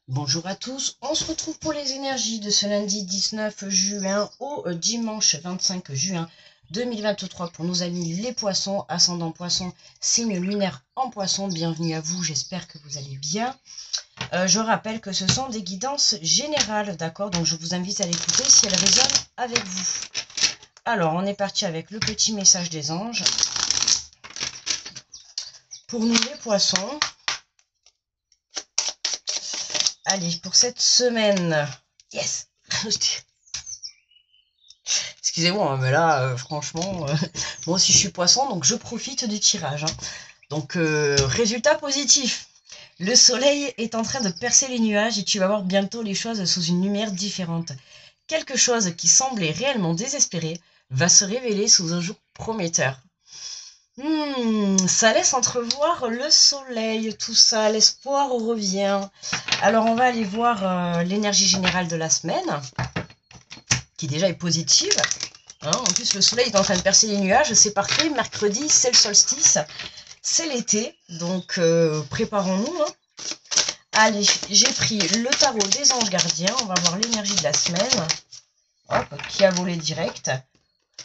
Bonjour à tous, on se retrouve pour les énergies de ce lundi 19 juin au dimanche 25 juin 2023 pour nos amis les poissons, ascendant poisson, signe lunaire en poisson. Bienvenue à vous, j'espère que vous allez bien. Je rappelle que ce sont des guidances générales, d'accord? Donc je vous invite à l'écouter si elles résonnent avec vous. Alors on est parti avec le petit message des anges. Pour nous les poissons, allez, pour cette semaine, yes. Excusez-moi, mais là, franchement, moi aussi je suis poisson, donc je profite du tirage. Hein. Donc, résultat positif. Le soleil est en train de percer les nuages et tu vas voir bientôt les choses sous une lumière différente. Quelque chose qui semblait réellement désespéré va se révéler sous un jour prometteur. Ça laisse entrevoir le soleil, tout ça, l'espoir revient. Alors on va aller voir l'énergie générale de la semaine, qui déjà est positive. Hein, en plus, le soleil est en train de percer les nuages, c'est parfait. Mercredi, c'est le solstice, c'est l'été, donc préparons-nous. Hein. Allez, j'ai pris le tarot des anges gardiens, on va voir l'énergie de la semaine. Hop, qui a volé direct.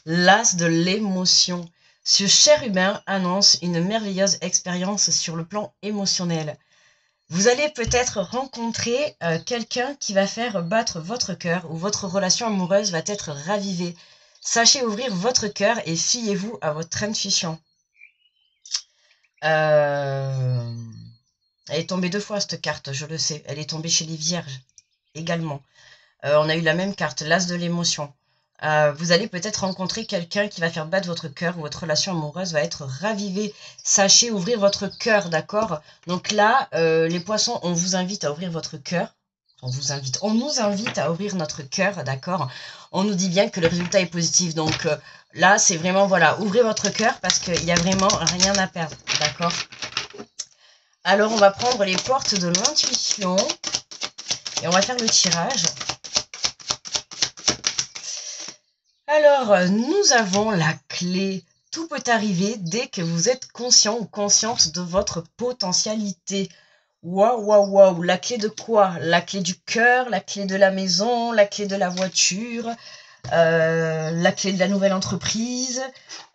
L'as de l'émotion. Ce cher humain annonce une merveilleuse expérience sur le plan émotionnel. Vous allez peut-être rencontrer quelqu'un qui va faire battre votre cœur ou votre relation amoureuse va être ravivée. Sachez ouvrir votre cœur et fiez-vous à votre intuition. Elle est tombée 2 fois cette carte, je le sais. Elle est tombée chez les vierges également. On a eu la même carte, l'as de l'émotion. Vous allez peut-être rencontrer quelqu'un qui va faire battre votre cœur ou votre relation amoureuse va être ravivée. Sachez ouvrir votre cœur, d'accord? Donc là, les poissons, on vous invite à ouvrir votre cœur. On nous invite à ouvrir notre cœur, d'accord? On nous dit bien que le résultat est positif. Donc là, c'est vraiment, voilà, ouvrez votre cœur parce qu'il n'y a vraiment rien à perdre, d'accord? Alors, on va prendre les portes de l'intuition et on va faire le tirage. Alors, nous avons la clé. Tout peut arriver dès que vous êtes conscient ou consciente de votre potentialité. Waouh, waouh, waouh. La clé de quoi? La clé du cœur, la clé de la maison, la clé de la voiture, la clé de la nouvelle entreprise,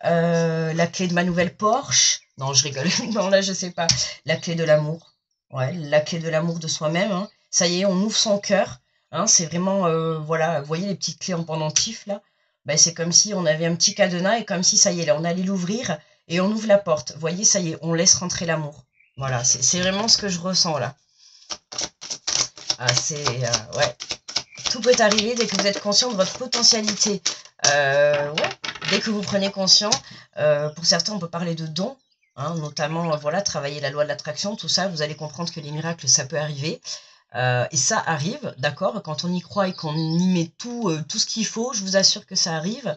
la clé de ma nouvelle Porsche. Non, je rigole. Non, là, je sais pas. La clé de l'amour. Ouais, la clé de l'amour de soi-même. Hein. Ça y est, on ouvre son cœur. Hein, c'est vraiment, voilà, vous voyez les petites clés en pendentif, là? Ben, c'est comme si on avait un petit cadenas et comme si, ça y est, là, on allait l'ouvrir et on ouvre la porte. Vous voyez, ça y est, on laisse rentrer l'amour. Voilà, c'est vraiment ce que je ressens, là. Ah, ouais. Tout peut arriver dès que vous êtes conscient de votre potentialité. Ouais, dès que vous prenez conscience, pour certains, on peut parler de dons, hein, notamment, voilà, travailler la loi de l'attraction, tout ça, vous allez comprendre que les miracles, ça peut arriver. Et ça arrive, d'accord, quand on y croit et qu'on y met tout ce qu'il faut, je vous assure que ça arrive.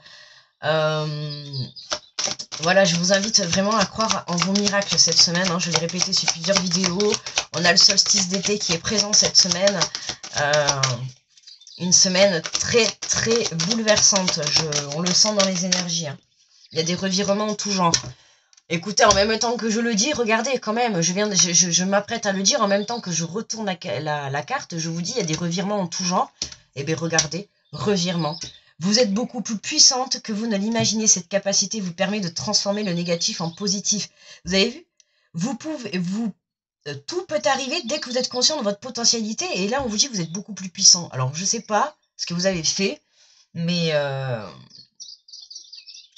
Voilà, je vous invite vraiment à croire en vos miracles cette semaine. Hein, je l'ai répété sur plusieurs vidéos. On a le solstice d'été qui est présent cette semaine. Une semaine très, très bouleversante. On le sent dans les énergies. Hein. Il y a des revirements en tout genre. Écoutez, en même temps que je le dis, regardez quand même, je m'apprête à le dire, en même temps que je retourne la carte, je vous dis, il y a des revirements en tout genre. Eh bien, regardez, revirement. Vous êtes beaucoup plus puissante que vous ne l'imaginez. Cette capacité vous permet de transformer le négatif en positif. Vous avez vu? Tout peut arriver dès que vous êtes conscient de votre potentialité. Et là, on vous dit que vous êtes beaucoup plus puissant. Alors, je ne sais pas ce que vous avez fait, mais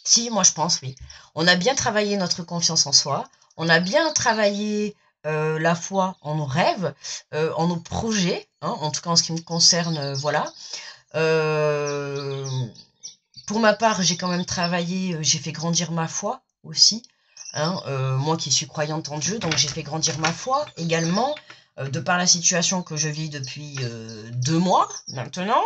si, moi je pense, oui. On a bien travaillé notre confiance en soi. On a bien travaillé la foi en nos rêves, en nos projets. Hein, en tout cas, en ce qui me concerne, voilà. Pour ma part, j'ai quand même travaillé, j'ai fait grandir ma foi aussi. Hein, moi qui suis croyante en Dieu, donc j'ai fait grandir ma foi également, de par la situation que je vis depuis 2 mois maintenant.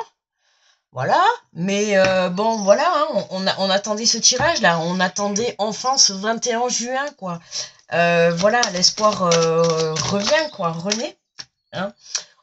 Voilà, mais bon, voilà, hein, on attendait ce tirage-là, on attendait enfin ce 21 juin, quoi. Voilà, l'espoir revient, quoi, renaît. Hein.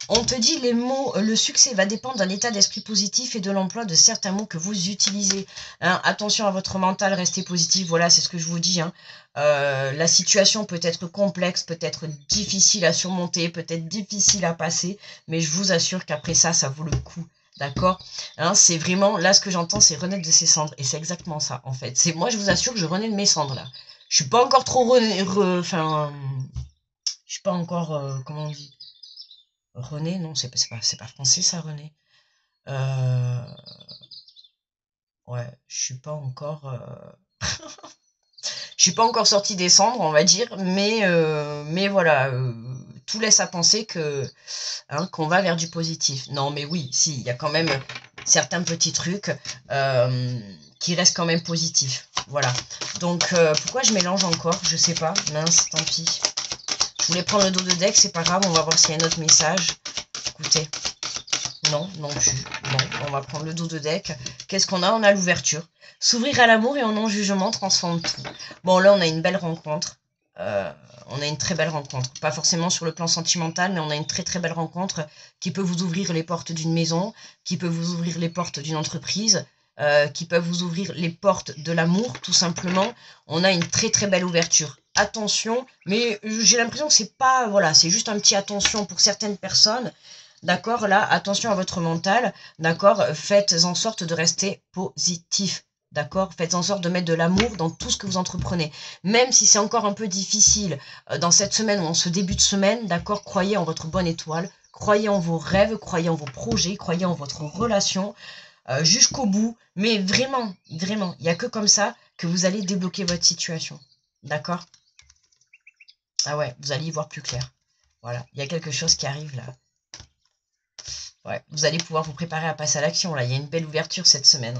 On te dit les mots, le succès va dépendre d'un état d'esprit positif et de l'emploi de certains mots que vous utilisez. Hein, attention à votre mental, restez positif, voilà, c'est ce que je vous dis. Hein. La situation peut être complexe, peut être difficile à surmonter, peut-être difficile à passer, mais je vous assure qu'après ça, ça vaut le coup. D'accord, hein, c'est vraiment, là ce que j'entends c'est renaître de ses cendres, et c'est exactement ça en fait. C'est moi je vous assure que je renais de mes cendres là. Je suis pas encore trop enfin, je suis pas encore, comment on dit, René, non, c'est pas français ça, René. Euh, ouais, je suis pas encore, je suis pas encore sortie des cendres, on va dire, mais voilà, tout laisse à penser que, hein, qu'on va vers du positif. Non, mais oui, si, il y a quand même certains petits trucs qui restent quand même positifs. Voilà. Donc, pourquoi je mélange encore? Je sais pas. Mince, tant pis. Je voulais prendre le dos de deck, c'est pas grave, on va voir s'il y a un autre message. Écoutez. Non, non plus. Bon, on va prendre le dos de deck. Qu'est-ce qu'on a? On a l'ouverture. S'ouvrir à l'amour et en non-jugement transforme tout. Bon, là, on a une belle rencontre. On a une très belle rencontre. Pas forcément sur le plan sentimental, mais on a une très très belle rencontre qui peut vous ouvrir les portes d'une maison, qui peut vous ouvrir les portes d'une entreprise, qui peut vous ouvrir les portes de l'amour, tout simplement. On a une très très belle ouverture. Attention, mais j'ai l'impression que c'est pas, voilà, c'est juste un petit attention pour certaines personnes. D'accord, là, attention à votre mental, d'accord, faites en sorte de rester positif, d'accord, faites en sorte de mettre de l'amour dans tout ce que vous entreprenez, même si c'est encore un peu difficile dans cette semaine ou en ce début de semaine, d'accord, croyez en votre bonne étoile, croyez en vos rêves, croyez en vos projets, croyez en votre relation, jusqu'au bout, mais vraiment, vraiment, il n'y a que comme ça que vous allez débloquer votre situation, d'accord? Ah ouais, vous allez y voir plus clair, voilà, il y a quelque chose qui arrive là. Ouais, vous allez pouvoir vous préparer à passer à l'action, là. Il y a une belle ouverture cette semaine.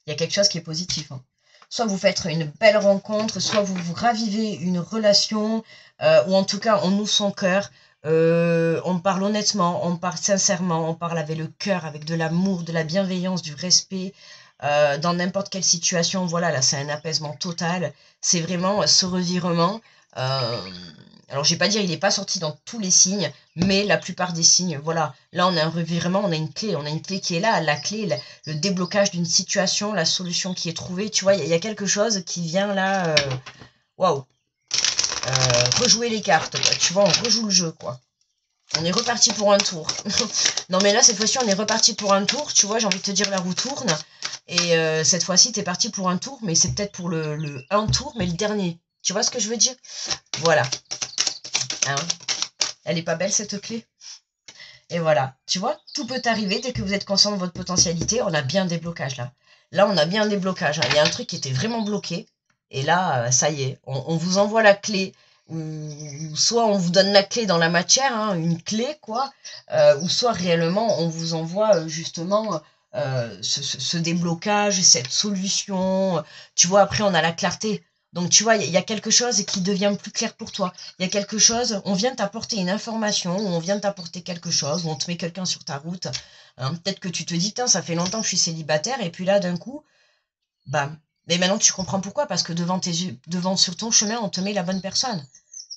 Il y a quelque chose qui est positif. Hein. Soit vous faites une belle rencontre, soit vous ravivez une relation, ou en tout cas, on ouvre son cœur. On parle honnêtement, on parle sincèrement, on parle avec le cœur, avec de l'amour, de la bienveillance, du respect. Dans n'importe quelle situation, voilà, là, c'est un apaisement total. C'est vraiment ce revirement. Alors, je vais pas dire il n'est pas sorti dans tous les signes, mais la plupart des signes, voilà. Là, on a un revirement, on a une clé qui est là, la clé, le déblocage d'une situation, la solution qui est trouvée. Tu vois, il y a quelque chose qui vient là. Waouh! Rejouer les cartes, quoi. Tu vois, on rejoue le jeu, quoi. On est reparti pour un tour. Non, mais là, cette fois-ci, on est reparti pour un tour. Tu vois, j'ai envie de te dire, la roue tourne. Et cette fois-ci, t'es parti pour un tour, mais c'est peut-être pour le un tour, mais le dernier. Tu vois ce que je veux dire? Voilà. Hein, elle est pas belle, cette clé? Et voilà, tu vois, tout peut arriver dès que vous êtes conscient de votre potentialité. On a bien un déblocage là. Là, on a bien un déblocage. Hein. Il y a un truc qui était vraiment bloqué. Et là, ça y est, on vous envoie la clé. Ou soit on vous donne la clé dans la matière, hein, une clé quoi. Ou soit réellement on vous envoie justement ce déblocage, cette solution. Tu vois, après on a la clarté. Donc tu vois, il y a quelque chose qui devient plus clair pour toi. Il y a quelque chose, on vient t'apporter une information, ou on vient t'apporter quelque chose, ou on te met quelqu'un sur ta route. Hein, peut-être que tu te dis, ça fait longtemps que je suis célibataire, et puis là, d'un coup, bam. Mais maintenant, tu comprends pourquoi, parce que devant tes yeux, devant sur ton chemin, on te met la bonne personne.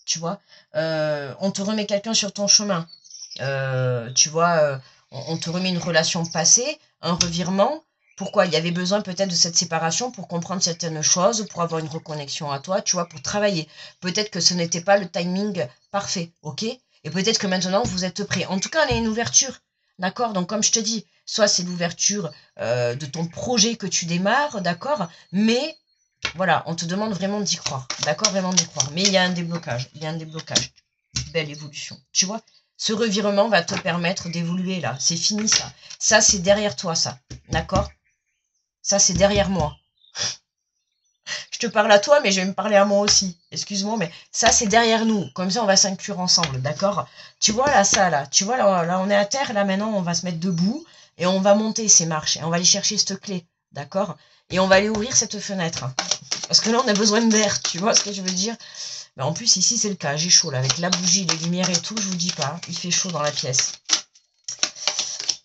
Tu vois, on te remet quelqu'un sur ton chemin. Tu vois, on te remet une relation passée, un revirement. Pourquoi? Il y avait besoin peut-être de cette séparation pour comprendre certaines choses, pour avoir une reconnexion à toi, tu vois, pour travailler. Peut-être que ce n'était pas le timing parfait, ok? Et peut-être que maintenant vous êtes prêts. En tout cas, on a une ouverture, d'accord? Donc comme je te dis, soit c'est l'ouverture de ton projet que tu démarres, d'accord? Mais voilà, on te demande vraiment d'y croire, d'accord? Vraiment d'y croire. Mais il y a un déblocage, il y a un déblocage. Belle évolution, tu vois? Ce revirement va te permettre d'évoluer là. C'est fini ça. Ça, c'est derrière toi, ça. D'accord? Ça, c'est derrière moi. Je te parle à toi, mais je vais me parler à moi aussi. Excuse-moi, mais ça, c'est derrière nous. Comme ça, on va s'inclure ensemble, d'accord? Tu vois là, ça, là. Tu vois, là, on est à terre. Là, maintenant, on va se mettre debout et on va monter ces marches. Et on va aller chercher cette clé, d'accord? Et on va aller ouvrir cette fenêtre. Parce que là, on a besoin d'air. Tu vois ce que je veux dire? Mais en plus, ici, c'est le cas. J'ai chaud, là. Avec la bougie, les lumières et tout, je vous dis pas. Il fait chaud dans la pièce.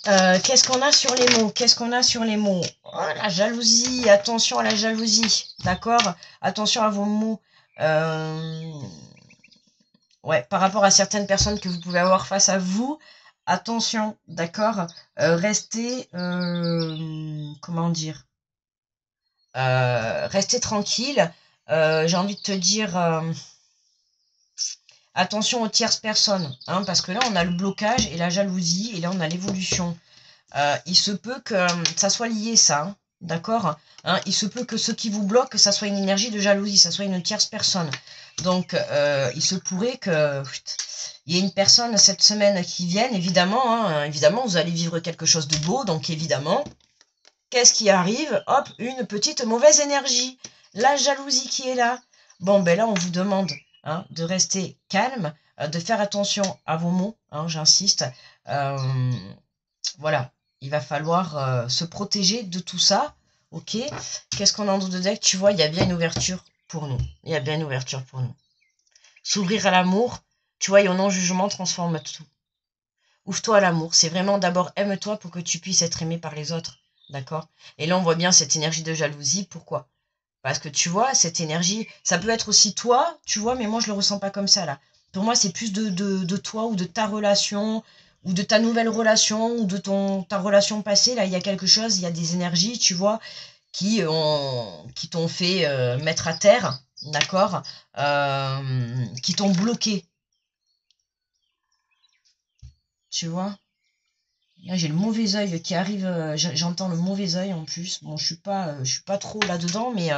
Qu'est-ce qu'on a sur les mots? Qu'est-ce qu'on a sur les mots? Oh, la jalousie. Attention à la jalousie. D'accord? Attention à vos mots. Ouais, par rapport à certaines personnes que vous pouvez avoir face à vous. attention, d'accord, restez, comment dire, restez tranquille, j'ai envie de te dire, attention aux tierces personnes, hein, parce que là, on a le blocage et la jalousie, et là, on a l'évolution. Il se peut que ça soit lié, ça, hein, d'accord, hein, il se peut que ce qui vous bloque, que ça soit une énergie de jalousie, ça soit une tierce personne. Donc, il se pourrait que il y ait une personne cette semaine qui vienne, évidemment, hein, évidemment, vous allez vivre quelque chose de beau, donc évidemment, qu'est-ce qui arrive? Hop, une petite mauvaise énergie, la jalousie qui est là. Bon, ben là, on vous demande, hein, de rester calme, de faire attention à vos mots, hein, j'insiste. Voilà, il va falloir se protéger de tout ça. Ok, qu'est-ce qu'on a en dos de deck? Tu vois, il y a bien une ouverture pour nous. Il y a bien une ouverture pour nous. S'ouvrir à l'amour, tu vois, et au non-jugement transforme tout. Ouvre-toi à l'amour. C'est vraiment d'abord aime-toi pour que tu puisses être aimé par les autres. D'accord? Et là, on voit bien cette énergie de jalousie. Pourquoi? Parce que tu vois, cette énergie, ça peut être aussi toi, tu vois, mais moi, je le ressens pas comme ça, là. Pour moi, c'est plus de toi ou de ta relation, ou de ta nouvelle relation, ou de ta relation passée. Là, il y a quelque chose, il y a des énergies, tu vois, qui t'ont fait mettre à terre, d'accord, qui t'ont bloqué, tu vois. Là, j'ai le mauvais œil qui arrive, j'entends le mauvais œil en plus. Bon, je suis pas trop là-dedans, mais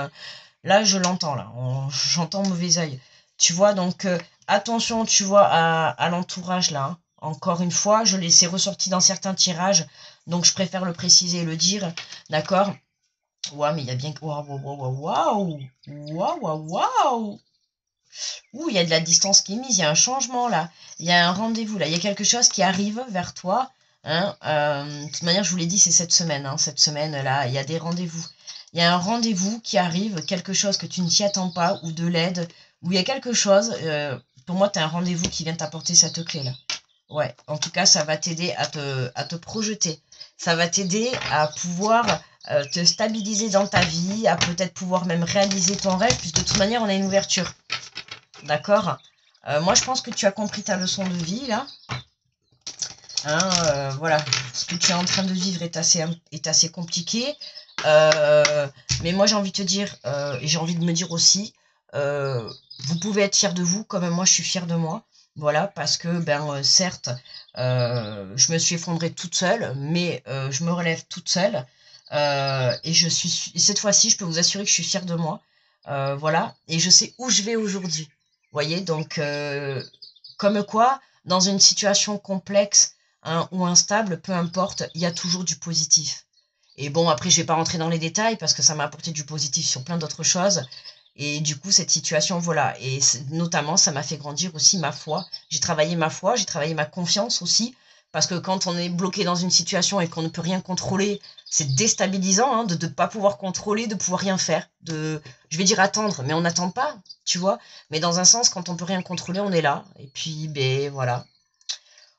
là, je l'entends, là. J'entends mauvais œil. Tu vois, donc, attention, tu vois, à l'entourage, là, hein. Encore une fois, je l'ai ressorti dans certains tirages, donc je préfère le préciser et le dire, d'accord? Ouais, mais il y a bien... Waouh, waouh, waouh, waouh, waouh, waouh. Ouh, il y a de la distance qui est mise, il y a un changement, là. Il y a un rendez-vous, là. Il y a quelque chose qui arrive vers toi, hein. De toute manière, je vous l'ai dit, c'est cette semaine, hein. Cette semaine-là, il y a des rendez-vous. Il y a un rendez-vous qui arrive, quelque chose que tu ne t'y attends pas, ou de l'aide, ou il y a quelque chose... pour moi, tu as un rendez-vous qui vient t'apporter cette clé-là. Ouais, en tout cas, ça va t'aider à te projeter. Ça va t'aider à pouvoir te stabiliser dans ta vie, à peut-être pouvoir même réaliser ton rêve, puisque de toute manière, on a une ouverture. D'accord? Moi, je pense que tu as compris ta leçon de vie, là. Hein, voilà, ce que tu es en train de vivre est assez compliqué. Mais moi, j'ai envie de te dire, et j'ai envie de me dire aussi, vous pouvez être fier de vous, comme moi, je suis fière de moi. Voilà, parce que, certes, je me suis effondrée toute seule, mais je me relève toute seule. Et cette fois-ci, je peux vous assurer que je suis fière de moi. Voilà, et je sais où je vais aujourd'hui. Vous voyez, donc, comme quoi, dans une situation complexe, hein, ou instable, peu importe, il y a toujours du positif. Et bon, après, je vais pas rentrer dans les détails parce que ça m'a apporté du positif sur plein d'autres choses. Et du coup, cette situation, voilà. Et notamment, ça m'a fait grandir aussi ma foi. J'ai travaillé ma foi, j'ai travaillé ma confiance aussi. Parce que quand on est bloqué dans une situation et qu'on ne peut rien contrôler, c'est déstabilisant, hein, de ne pas pouvoir contrôler, de pouvoir rien faire. Je vais dire attendre, mais on n'attend pas, tu vois. Mais dans un sens, quand on peut rien contrôler, on est là. Et puis, ben voilà.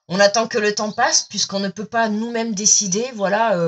On attend que le temps passe, puisqu'on ne peut pas nous-mêmes décider. Voilà,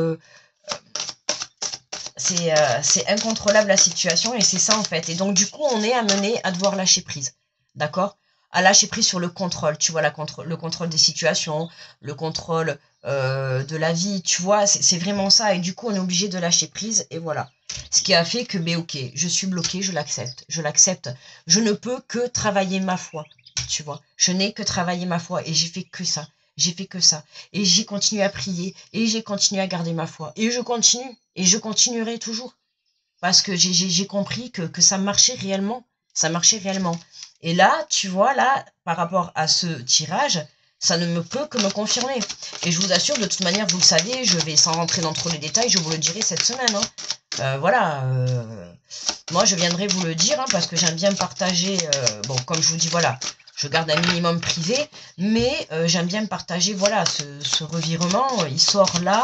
c'est incontrôlable la situation, et c'est ça en fait. Et donc, du coup, on est amené à devoir lâcher prise. D'accord? À lâcher prise sur le contrôle. Tu vois, le contrôle des situations, le contrôle de la vie. Tu vois, c'est vraiment ça. Et du coup, on est obligé de lâcher prise. Et voilà. Ce qui a fait que, ben ok, je suis bloquée, je l'accepte. Je l'accepte. Je ne peux que travailler ma foi. Tu vois, je n'ai que travaillé ma foi et j'ai fait que ça. J'ai fait que ça. Et j'ai continué à prier et j'ai continué à garder ma foi. Et je continue. Et je continuerai toujours. Parce que j'ai compris que ça marchait réellement. Ça marchait réellement. Et là, tu vois, là, par rapport à ce tirage, ça ne me peut que me confirmer. Et je vous assure, de toute manière, vous le savez, je vais, sans rentrer dans trop les détails, je vous le dirai cette semaine, hein. Voilà. Moi, je viendrai vous le dire, hein, parce que j'aime bien partager. Bon, comme je vous dis, voilà, je garde un minimum privé, mais j'aime bien partager, voilà, ce revirement. Il sort là.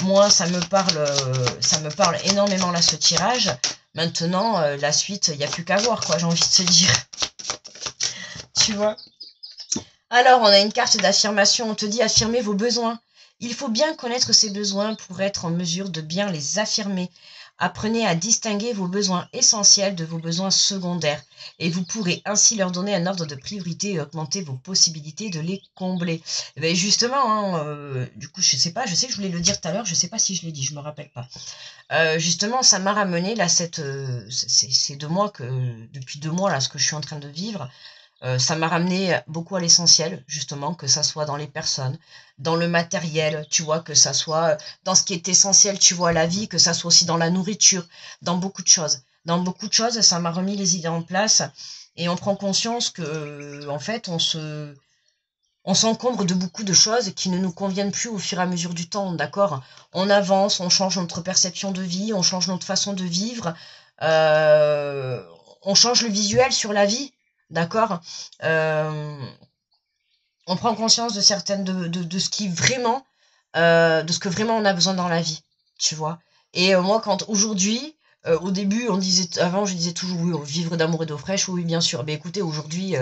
Moi, ça me parle énormément là, ce tirage. Maintenant, la suite, il n'y a plus qu'à voir, quoi, j'ai envie de te dire. Tu vois? Alors, on a une carte d'affirmation. On te dit affirmer vos besoins. Il faut bien connaître ses besoins pour être en mesure de bien les affirmer. Apprenez à distinguer vos besoins essentiels de vos besoins secondaires et vous pourrez ainsi leur donner un ordre de priorité et augmenter vos possibilités de les combler. Et bien justement, hein, du coup, je sais que je voulais le dire tout à l'heure, je sais pas si je l'ai dit, je me rappelle pas. Justement, ça m'a ramené là c'est 2 mois depuis 2 mois là ce que je suis en train de vivre. Ça m'a ramené beaucoup à l'essentiel, justement, que ça soit dans les personnes, dans le matériel, tu vois, que ça soit dans ce qui est essentiel, tu vois, à la vie, que ça soit aussi dans la nourriture, dans beaucoup de choses. Dans beaucoup de choses, ça m'a remis les idées en place et on prend conscience que, en fait, on s'encombre de beaucoup de choses qui ne nous conviennent plus au fur et à mesure du temps, d'accord? On avance, on change notre perception de vie, on change notre façon de vivre, on change le visuel sur la vie, d'accord? On prend conscience de certaines de ce qui vraiment, de ce que vraiment on a besoin dans la vie, tu vois? Et moi, quand aujourd'hui, au début, avant, je disais toujours oui, vivre d'amour et d'eau fraîche, oui, bien sûr. Mais écoutez, aujourd'hui,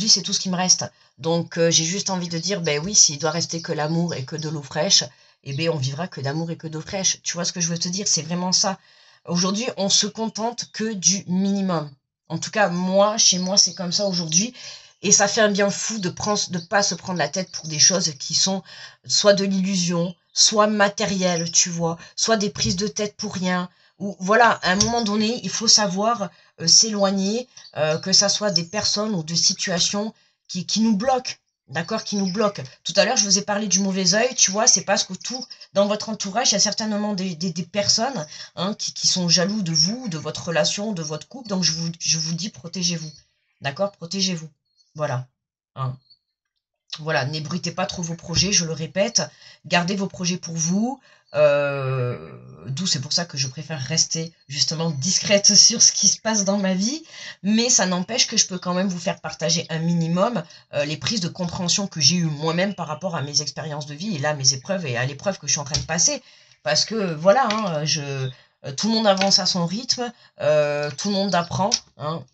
c'est tout ce qui me reste. Donc, j'ai juste envie de dire, ben oui, s'il doit rester que l'amour et que de l'eau fraîche, eh ben, on vivra que d'amour et que d'eau fraîche. Tu vois ce que je veux te dire? C'est vraiment ça. Aujourd'hui, on se contente que du minimum. En tout cas, moi, chez moi, c'est comme ça aujourd'hui. Et ça fait un bien fou de pas se prendre la tête pour des choses qui sont soit de l'illusion, soit matérielles, tu vois, soit des prises de tête pour rien. Ou voilà, à un moment donné, il faut savoir s'éloigner, que ça soit des personnes ou de situations qui nous bloquent, d'accord, qui nous bloquent. Tout à l'heure, je vous ai parlé du mauvais œil, tu vois, c'est parce qu'autour, dans votre entourage, il y a certainement des personnes hein, qui sont jaloux de vous, de votre relation, de votre couple, donc je vous dis, protégez-vous, d'accord, protégez-vous, voilà. Hein. Voilà, n'ébruitez pas trop vos projets, je le répète. Gardez vos projets pour vous. D'où c'est pour ça que je préfère rester justement discrète sur ce qui se passe dans ma vie. Mais ça n'empêche que je peux quand même vous faire partager un minimum les prises de compréhension que j'ai eues moi-même par rapport à mes expériences de vie et là mes épreuves et à l'épreuve que je suis en train de passer. Parce que voilà, hein, tout le monde avance à son rythme, tout le monde apprend. Hein,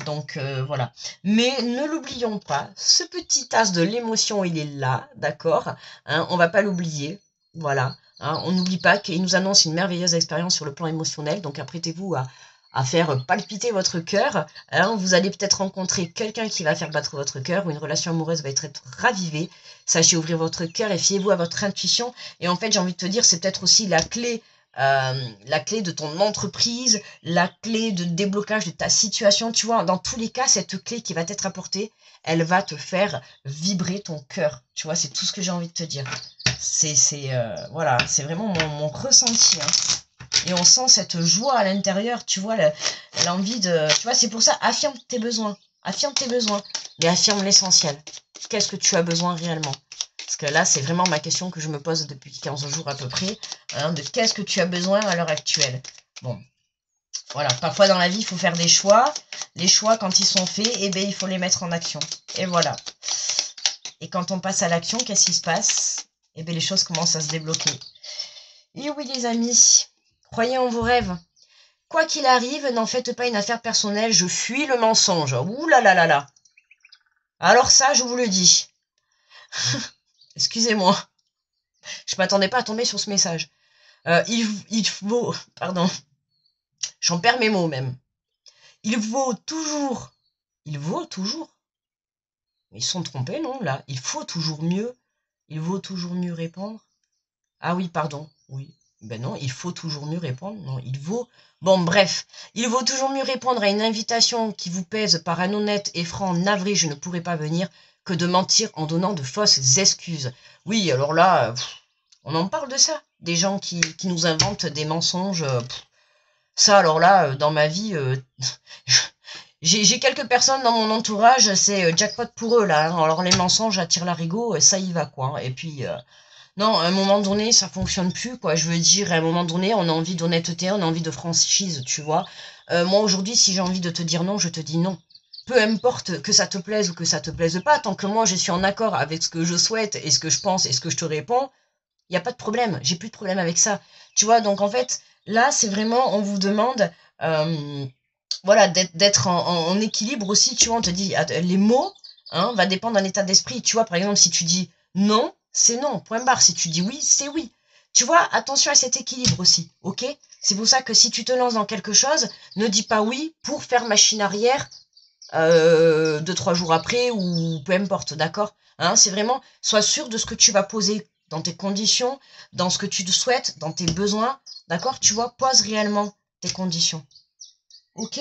donc voilà. Mais ne l'oublions pas, ce petit as de l'émotion, il est là, d'accord hein, on va pas l'oublier, voilà. Hein, on n'oublie pas qu'il nous annonce une merveilleuse expérience sur le plan émotionnel, donc apprêtez-vous à faire palpiter votre cœur. Hein, vous allez peut-être rencontrer quelqu'un qui va faire battre votre cœur, ou une relation amoureuse va être ravivée. Sachez ouvrir votre cœur et fiez-vous à votre intuition. Et en fait, j'ai envie de te dire, c'est peut-être aussi la clé de ton entreprise, la clé de déblocage de ta situation, tu vois, dans tous les cas, cette clé qui va t'être apportée, elle va te faire vibrer ton cœur, tu vois, c'est tout ce que j'ai envie de te dire. Voilà, c'est vraiment mon ressenti, hein. Et on sent cette joie à l'intérieur, tu vois, l'envie de... Tu vois, c'est pour ça, affirme tes besoins, mais affirme l'essentiel. Qu'est-ce que tu as besoin réellement? Parce que là, c'est vraiment ma question que je me pose depuis 15 jours à peu près, hein, de qu'est-ce que tu as besoin à l'heure actuelle. Bon, voilà, parfois dans la vie, il faut faire des choix. Les choix, quand ils sont faits, eh bien, il faut les mettre en action. Et voilà. Et quand on passe à l'action, qu'est-ce qui se passe? Eh bien, les choses commencent à se débloquer. Et oui, les amis, croyez en vos rêves. Quoi qu'il arrive, n'en faites pas une affaire personnelle, je fuis le mensonge. Ouh là là là là. Alors ça, je vous le dis. Excusez-moi. Je m'attendais pas à tomber sur ce message. Il vaut... Pardon. J'en perds mes mots même. Il vaut toujours... Il vaut toujours... Ils sont trompés, non, là? Il faut toujours mieux. Il vaut toujours mieux répondre. Ah oui, pardon. Oui. Ben non, il faut toujours mieux répondre. Non, il vaut... Bon, bref. Il vaut toujours mieux répondre à une invitation qui vous pèse par un honnête et franc navré, je ne pourrai pas venir, que de mentir en donnant de fausses excuses. Oui, alors là... On en parle de ça, des gens qui nous inventent des mensonges. Ça, alors là, dans ma vie, j'ai quelques personnes dans mon entourage, c'est jackpot pour eux, là. Hein. Alors les mensonges attirent l'arigot, ça y va, quoi. Hein. Et puis, non, à un moment donné, ça fonctionne plus, quoi. Je veux dire, à un moment donné, on a envie d'honnêteté, on a envie de franchise, tu vois. Moi, aujourd'hui, si j'ai envie de te dire non, je te dis non. Peu importe que ça te plaise ou que ça te plaise pas, tant que moi, je suis en accord avec ce que je souhaite et ce que je pense et ce que je te réponds, il n'y a pas de problème, j'ai plus de problème avec ça. Tu vois, donc en fait, là, c'est vraiment, on vous demande, voilà, d'être en équilibre aussi, tu vois, on te dit, les mots, hein, va dépendre d'un état d'esprit. Tu vois, par exemple, si tu dis non, c'est non, point barre. Si tu dis oui, c'est oui. Tu vois, attention à cet équilibre aussi, ok? C'est pour ça que si tu te lances dans quelque chose, ne dis pas oui pour faire machine arrière 2-3 jours après ou peu importe, d'accord, hein, c'est vraiment, sois sûr de ce que tu vas poser dans tes conditions, dans ce que tu te souhaites, dans tes besoins, d'accord, tu vois, pose réellement tes conditions, ok.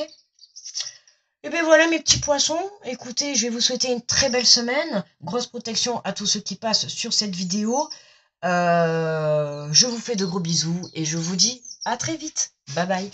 Et bien voilà mes petits poissons, écoutez, je vais vous souhaiter une très belle semaine, grosse protection à tous ceux qui passent sur cette vidéo, je vous fais de gros bisous et je vous dis à très vite, bye bye.